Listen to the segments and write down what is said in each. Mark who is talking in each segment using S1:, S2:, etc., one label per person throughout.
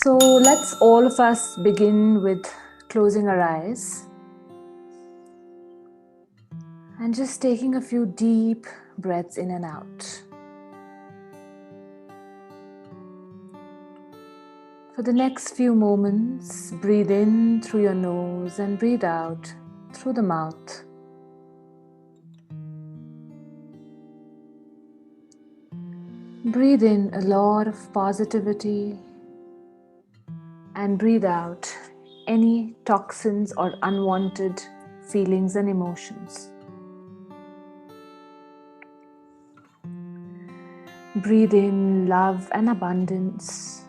S1: So let's all of us begin with closing our eyes and just taking a few deep breaths in and out. For the next few moments, breathe in through your nose and breathe out through the mouth. Breathe in a lot of positivity and breathe out any toxins or unwanted feelings and emotions. Breathe in love and abundance.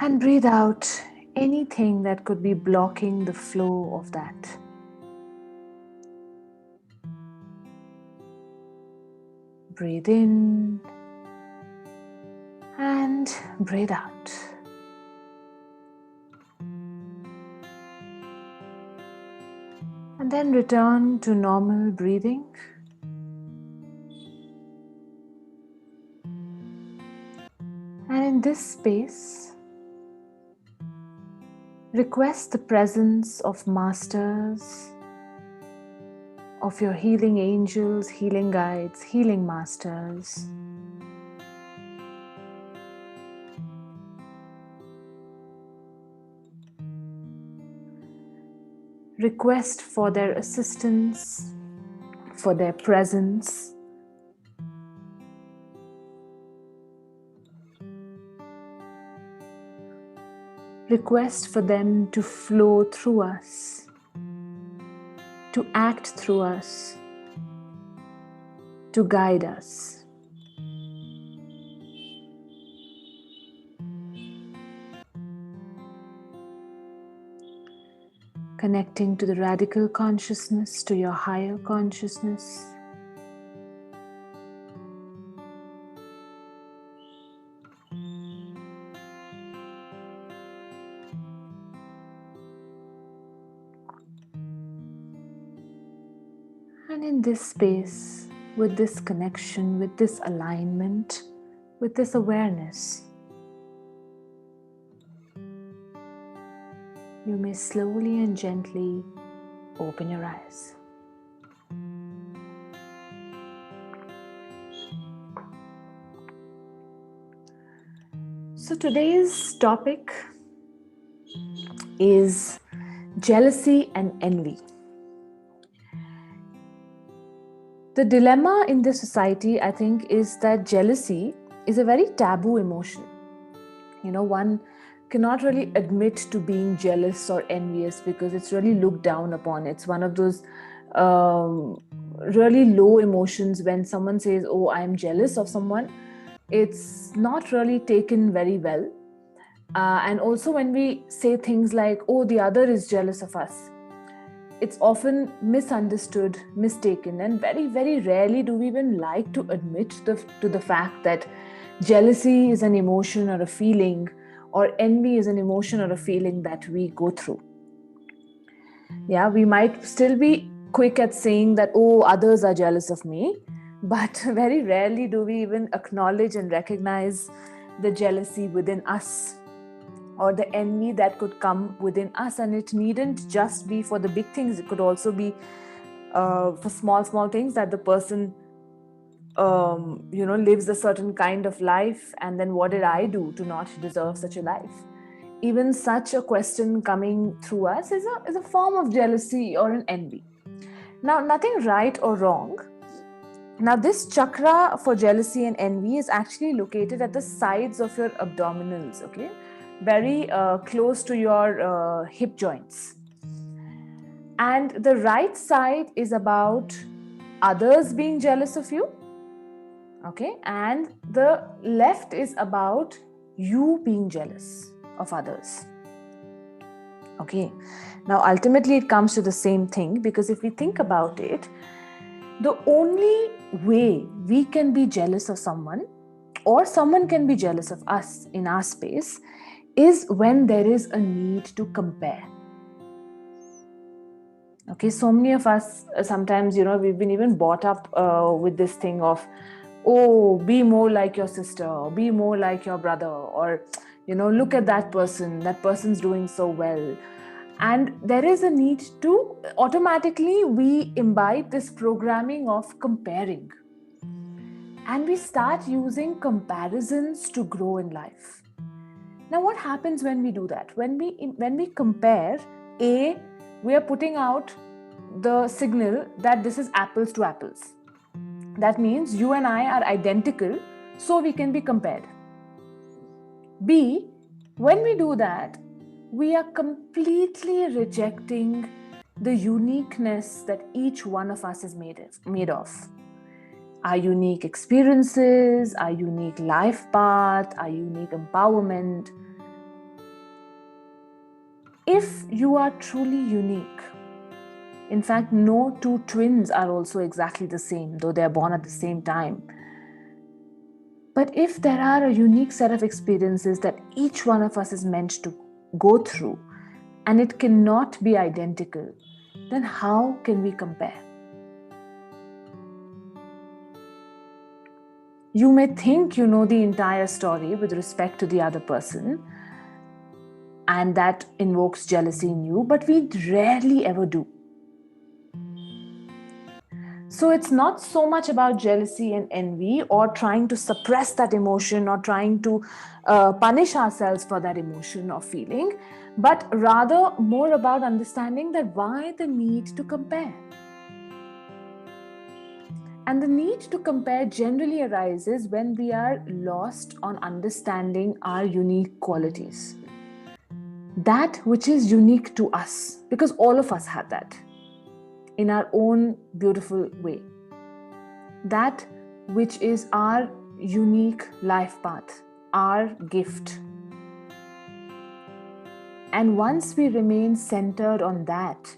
S1: And breathe out anything that could be blocking the flow of that. Breathe in and breathe out. And then return to normal breathing. And in this space, request the presence of masters, of your healing angels, healing guides, healing masters. Request for their assistance, for their presence. Request for them to flow through us, to act through us, to guide us. Connecting to the radical consciousness, to your higher consciousness. And in this space, with this connection, with this alignment, with this awareness, you may slowly and gently open your eyes. So today's topic is jealousy and envy. The dilemma in this society, I think, is that jealousy is a very taboo emotion. One cannot really admit to being jealous or envious because it's really looked down upon. It's one of those really low emotions. When someone says, "Oh, I am jealous of someone," it's not really taken very well. And also when we say things like, "Oh, the other is jealous of us," it's often misunderstood, mistaken, and very, very rarely do we even like to admit to the fact that jealousy is an emotion or a feeling, or envy is an emotion or a feeling that we go through. Yeah, we might still be quick at saying that, "Oh, others are jealous of me," but very rarely do we even acknowledge and recognize the jealousy within us, or the envy that could come within us. And it needn't just be for the big things. It could also be for small things, that the person lives a certain kind of life, and then what did I do to not deserve such a life? Even such a question coming through us is a form of jealousy or an envy. Now, nothing right or wrong. Now, this chakra for jealousy and envy is actually located at the sides of your abdominals, okay? Very close to your hip joints. And the right side is about others being jealous of you, okay? And the left is about you being jealous of others, okay? Now, ultimately, it comes to the same thing, because if we think about it, the only way we can be jealous of someone, or someone can be jealous of us in our space, is when there is a need to compare. Okay, so many of us sometimes, we've been even brought up with this thing of oh, be more like your sister, or be more like your brother, or, look at that person's doing so well. And there is a need to, automatically, we imbibe this programming of comparing. And we start using comparisons to grow in life. Now, what happens when we do that? When we compare, we are putting out the signal that this is apples to apples. That means you and I are identical, so we can be compared. B, when we do that, we are completely rejecting the uniqueness that each one of us is made of. Our unique experiences, our unique life path, our unique empowerment. If you are truly unique, in fact, no two twins are also exactly the same, though they are born at the same time. But if there are a unique set of experiences that each one of us is meant to go through, and it cannot be identical, then how can we compare? You may think you know the entire story with respect to the other person, and that invokes jealousy in you, but we rarely ever do. So it's not so much about jealousy and envy, or trying to suppress that emotion, or trying to punish ourselves for that emotion or feeling, but rather more about understanding that why the need to compare. And the need to compare generally arises when we are lost on understanding our unique qualities. That which is unique to us, because all of us have that in our own beautiful way. That which is our unique life path, our gift. And once we remain centered on that,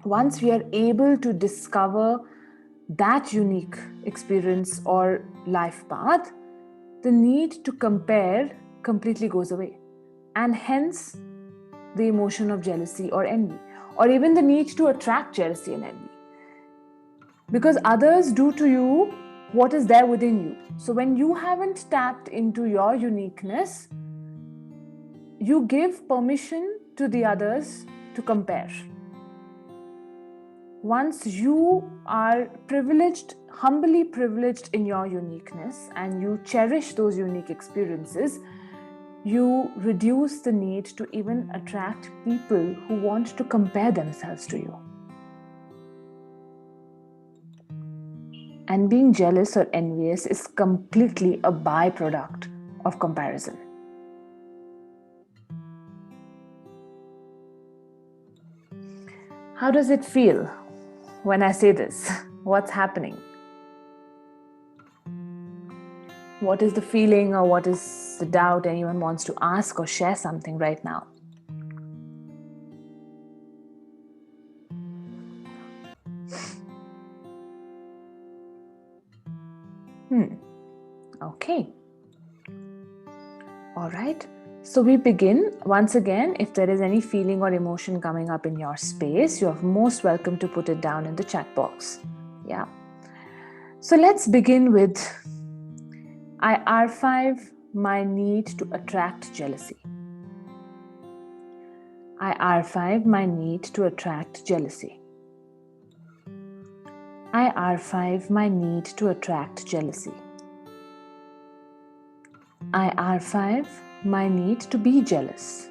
S1: once we are able to discover that unique experience or life path, the need to compare completely goes away. And hence, the emotion of jealousy or envy, or even the need to attract jealousy and envy. Because others do to you what is there within you. So when you haven't tapped into your uniqueness, you give permission to the others to compare. Once you are privileged, humbly privileged in your uniqueness, and you cherish those unique experiences, you reduce the need to even attract people who want to compare themselves to you. And being jealous or envious is completely a byproduct of comparison. How does it feel when I say this? What's happening? What is the feeling, or what is the doubt anyone wants to ask or share something right now? Okay. All right. So we begin. Once again, if there is any feeling or emotion coming up in your space, you're most welcome to put it down in the chat box. Yeah. So let's begin with I R5, my need to attract jealousy. I R5, my need to attract jealousy. I R5, my need to attract jealousy. I R5, my need to be jealous.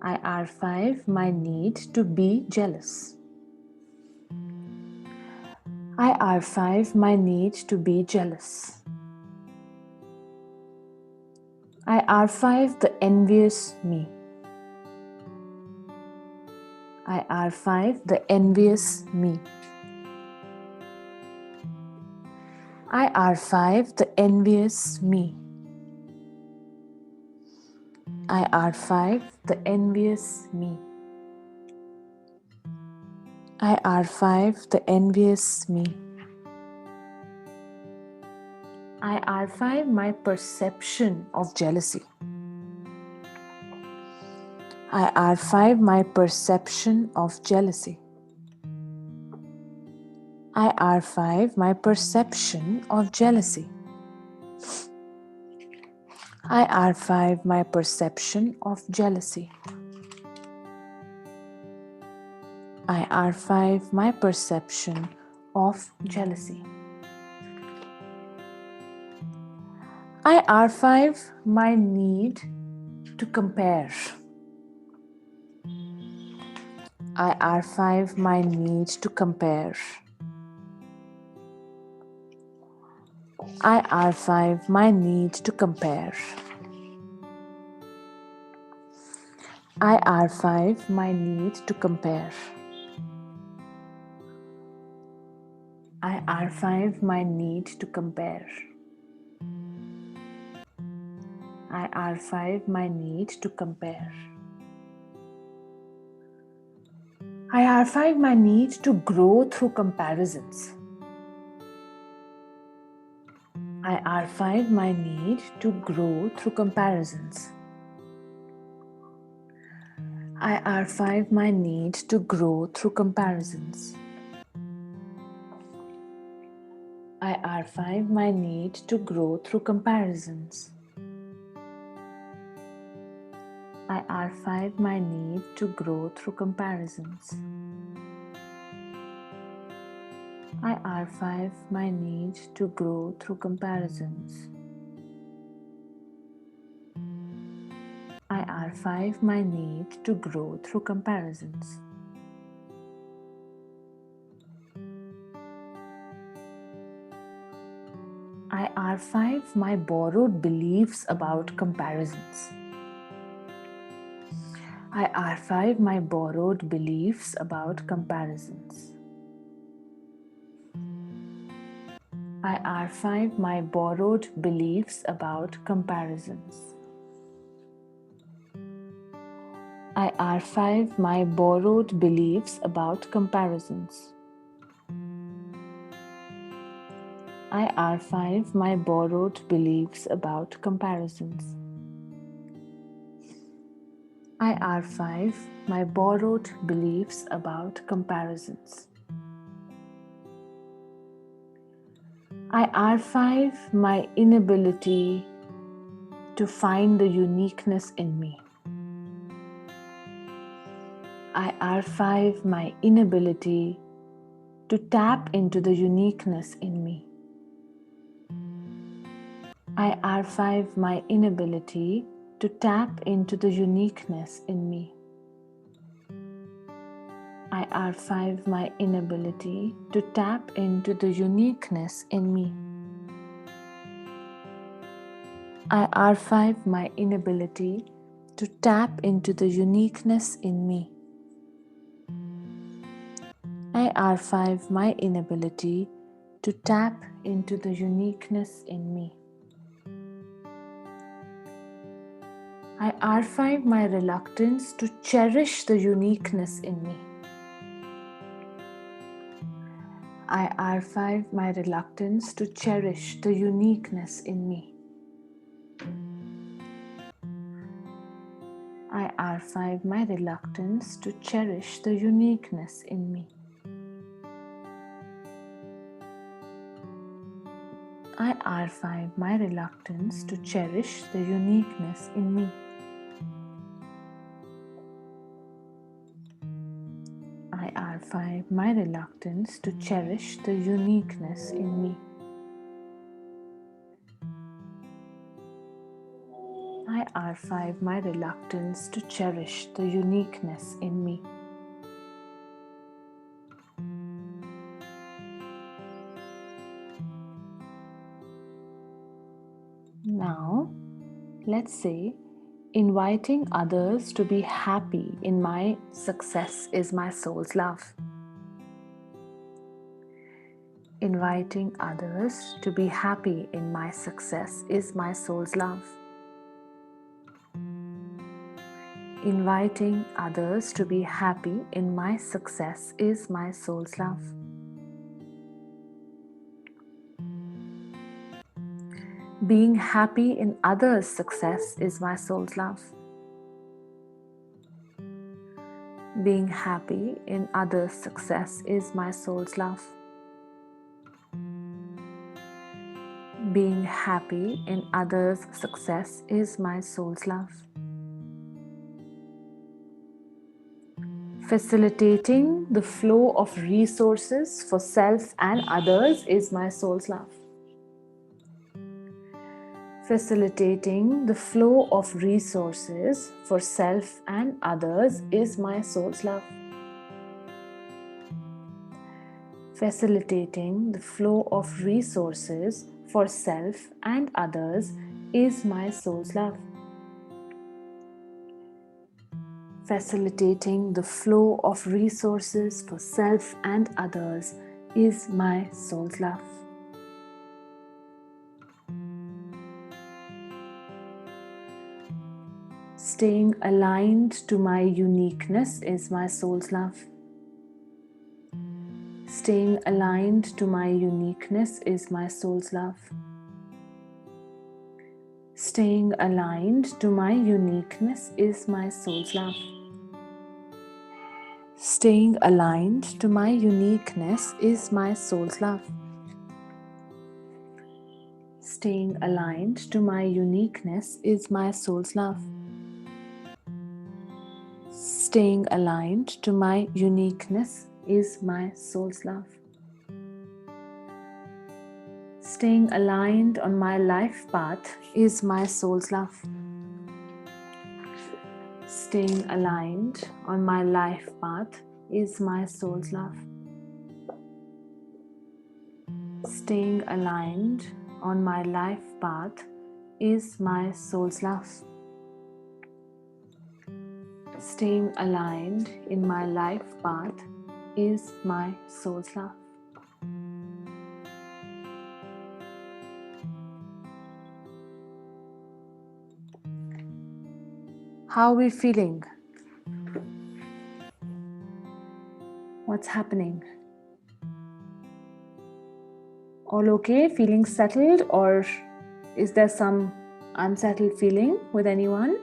S1: I R5, my need to be jealous. I R5, my need to be jealous. I R5, the envious me. I R5, the envious me. I R5, the envious me. I R5, the envious me. I R5, the envious me. I R5, my perception of jealousy. I R5, my perception of jealousy. I archive my perception of jealousy. I archive my perception of jealousy. I archive my perception of jealousy. I archive my need to compare. I archive my need to compare. I archive my need to compare. I archive my need to compare. I archive my need to compare. I archive my need to compare. I archive my need to grow through comparisons. I archive my need to grow through comparisons. I archive my need to grow through comparisons. I archive my need to grow through comparisons. I archive my need to grow through comparisons. I archive my need to grow through comparisons. I archive my need to grow through comparisons. I archive my borrowed beliefs about comparisons. I archive my borrowed beliefs about comparisons. I archive my borrowed beliefs about comparisons. I archive my borrowed beliefs about comparisons. I archive my borrowed beliefs about comparisons. I archive my borrowed beliefs about comparisons. I archive my inability to find the uniqueness in me. I archive my inability to tap into the uniqueness in me. I archive my inability to tap into the uniqueness in me. I archive my inability to tap into the uniqueness in me. I archive my inability to tap into the uniqueness in me. I archive my inability to tap into the uniqueness in me. I archive my reluctance to cherish the uniqueness in me. I archive my reluctance to cherish the uniqueness in me. I archive my reluctance to cherish the uniqueness in me. I archive my reluctance to cherish the uniqueness in me. I archive my reluctance to cherish the uniqueness in me. I archive my reluctance to cherish the uniqueness in me. Now, let's say inviting others to be happy in my success is my soul's love. Inviting others to be happy in my success is my soul's love. Inviting others to be happy in my success is my soul's love. Being happy in others' success is my soul's love. Being happy in others' success is my soul's love. Being happy in others' success is my soul's love. Facilitating the flow of resources for self and others is my soul's love. Facilitating the flow of resources for self and others is my soul's love. Facilitating the flow of resources for self and others is my soul's love. Facilitating the flow of resources for self and others is my soul's love. Staying aligned to my uniqueness is my soul's love. Staying aligned to my uniqueness is my soul's love. Staying aligned to my uniqueness is my soul's love. Staying aligned to my uniqueness is my soul's love. Staying aligned to my uniqueness is my soul's love. Staying aligned to my uniqueness is my soul's love. Staying aligned on my life path is my soul's love. Staying aligned on my life path is my soul's love. Staying aligned on my life path is my soul's love. Staying aligned in my life path is my soul's love. How are we feeling? What's happening? All okay? Feeling settled, or is there some unsettled feeling with anyone?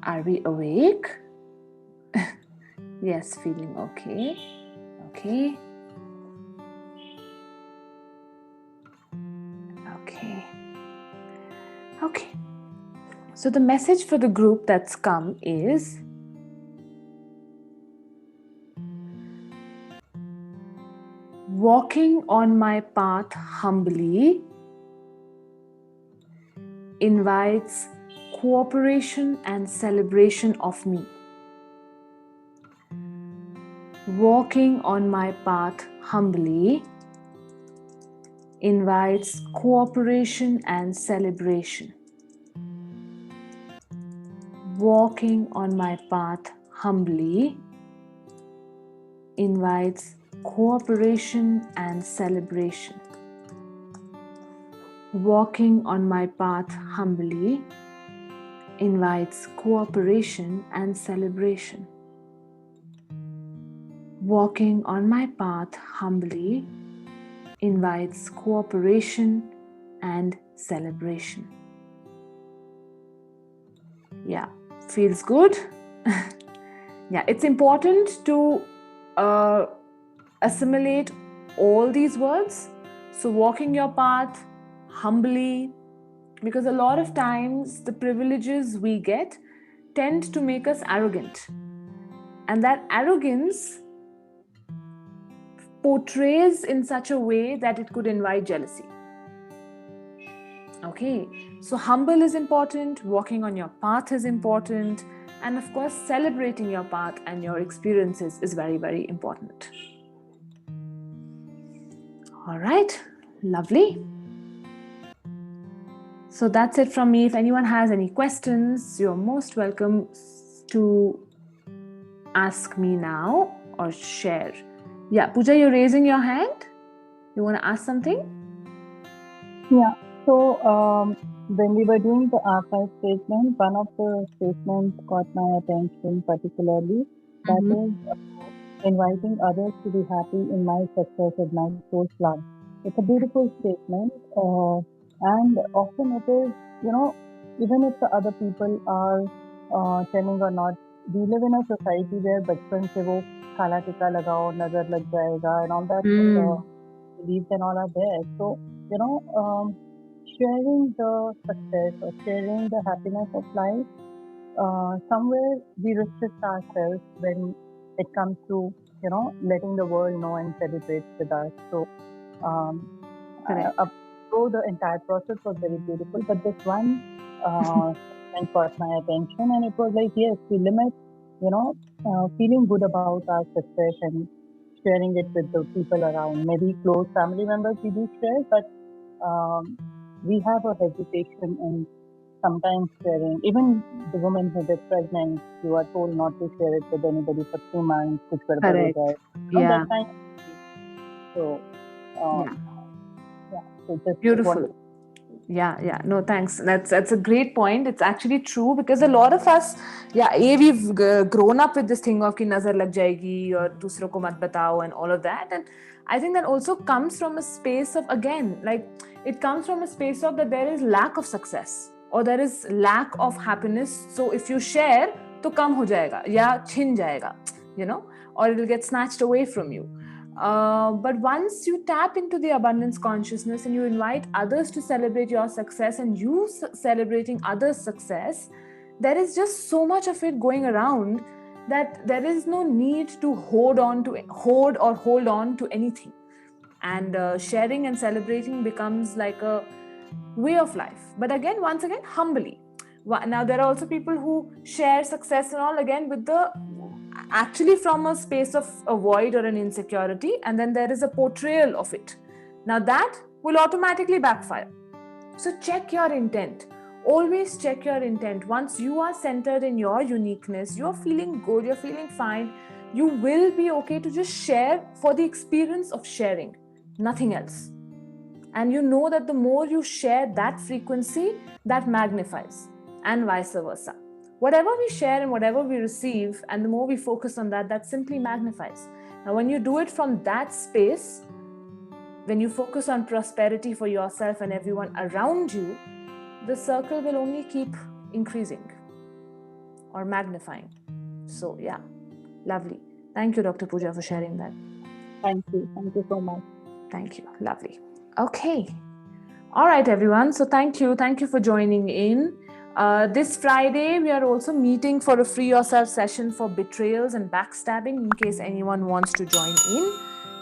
S1: Are we awake? Yes, feeling okay. Okay. Okay. Okay. So the message for the group that's come is walking on my path humbly invites cooperation and celebration of me. Walking on my path humbly invites cooperation and celebration. Walking on my path humbly invites cooperation and celebration. Walking on my path humbly invites cooperation and celebration. Walking on my path humbly invites cooperation and celebration. Yeah, feels good. Yeah, it's important to assimilate all these words. So walking your path humbly, because a lot of times the privileges we get tend to make us arrogant, and that arrogance portrays in such a way that it could invite jealousy. Okay, so humble is important, walking on your path is important, and of course celebrating your path and your experiences is very, very important. All right, lovely. So that's it from me. If anyone has any questions, you're most welcome to ask me now or share. Yeah, Pooja, you're raising your hand. You want to ask something?
S2: Yeah. So when we were doing the archive statement, one of the statements caught my attention particularly. That is inviting others to be happy in my success with my source love. It's a beautiful statement, and often it is, you know, even if the other people are telling or not, we live in a society where बचपन से वो काला टीका लगाओ नजर लग जाएगा and all that
S1: Hmm.
S2: beliefs and all are there. So you know, sharing the success or sharing the happiness of life, somewhere we restrict ourselves when it comes to letting the world know and celebrate with us. So um,
S1: Correct.
S2: though the entire process was very beautiful, but this one segment caught my attention, and it was like, yes, we limit, feeling good about our success and sharing it with the people around. Maybe close family members we do share, but um, we have a hesitation in sometimes sharing. Even the women who get pregnant, you are told not to share it with anybody for 2 months, kuch gadbad ho
S1: Correct.
S2: jaye. That
S1: Yeah.
S2: kind of thing. So,
S1: Yeah.
S2: um, yeah, so just
S1: Beautiful.
S2: wanted.
S1: Yeah, yeah. No, thanks. That's a great point. It's actually true because a lot of us, yeah, we've grown up with this thing of ki nazar lag jayegi or dusro ko mat batao and all of that. And I think that also comes from a space of, again, like it comes from a space of that there is lack of success or there is lack of happiness. So if you share, to kam ho jayega ya chin jayega, you know, or it will get snatched away from you. But once you tap into the abundance consciousness and you invite others to celebrate your success and you celebrating others' success, there is just so much of it going around that there is no need to hoard or hold on to anything. And sharing and celebrating becomes like a way of life. But again, once again, humbly. Now, there are also people who share success and all again with the actually from a space of a void or an insecurity, and then there is a portrayal of it. Now, that will automatically backfire. So, check your intent. Always check your intent. Once you are centered in your uniqueness, you're feeling good, you're feeling fine, you will be okay to just share for the experience of sharing, nothing else. And you know that the more you share that frequency, that magnifies, and vice versa. Whatever we share and whatever we receive, and the more we focus on that, that simply magnifies. Now, when you do it from that space, when you focus on prosperity for yourself and everyone around you, the circle will only keep increasing or magnifying. So, yeah, lovely. Thank you, Dr. Pooja, for sharing that.
S2: Thank you. Thank you so much.
S1: Thank you. Lovely. Okay. All right, everyone. So thank you. Thank you for joining in. This Friday, we are also meeting for a free yourself session for betrayals and backstabbing. In case anyone wants to join in,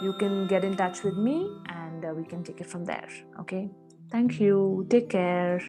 S1: you can get in touch with me and we can take it from there. Okay. Thank you. Take care.